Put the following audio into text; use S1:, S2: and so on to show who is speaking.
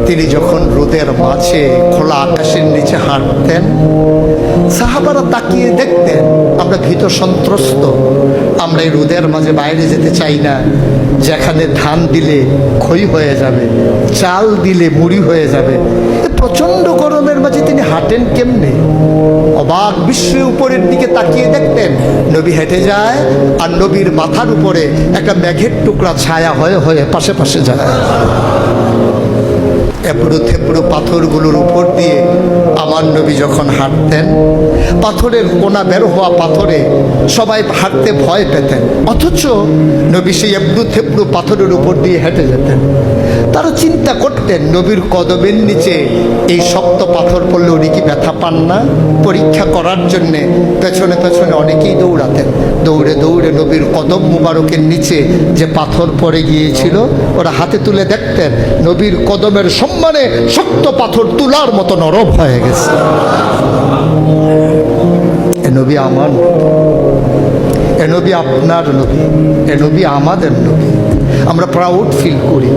S1: তিনি যখন রোদের মাঝে খোলা আকাশের নিচে হাঁটতেন, সাহাবারা তাকিয়ে দেখতেন আমরা ভীত সন্ত্রস্ত, আমরা এই রোদের মাঝে বাইরে যেতে চাই না, যেখানে ধান দিলে খই হয়ে যাবে, চাল দিলে মুড়ি হয়ে যাবে। প্রচন্ড গরমের মাঝে তিনি হাঁটেন কেমনে? অবাক বিস্ময়ে উপরের দিকে তাকিয়ে দেখতেন নবী হেঁটে যায়, আর নবীর মাথার উপরে একটা মেঘের টুকরা ছায়া হয়ে হয়ে পাশে পাশে যায়। এবড়ো থেবড়ো পাথরগুলোর উপর দিয়ে আমার নবী যখন হাঁটতেন, পাথরের কোনা বের হওয়া পাথরে সবাই হাঁটতে ভয় পেতেন, অথচ নবী সেই এবড়ো থেবড়ো পাথরের উপর দিয়ে হেঁটে যেতেন। তারা চিন্তা করতেন নবীর কদমের নিচে এই শক্ত পাথর পড়লে উনি কি ব্যথা পান না? পরীক্ষা করার জন্যে পেছনে পেছনে অনেকেই দৌড়াতেন। দৌড়ে দৌড়ে নবীর কদম মুবারকের নিচে যে পাথর পড়ে গিয়েছিল ওরা হাতে তুলে দেখতেন নবীর কদমের সম্মানে শক্ত পাথর তুলার মতো নরম হয়ে গেছে। এ নবী আমার, এ নবী আপনার নবী, এ নবী আমাদের নবী। আমরা প্রাউড ফিল করি।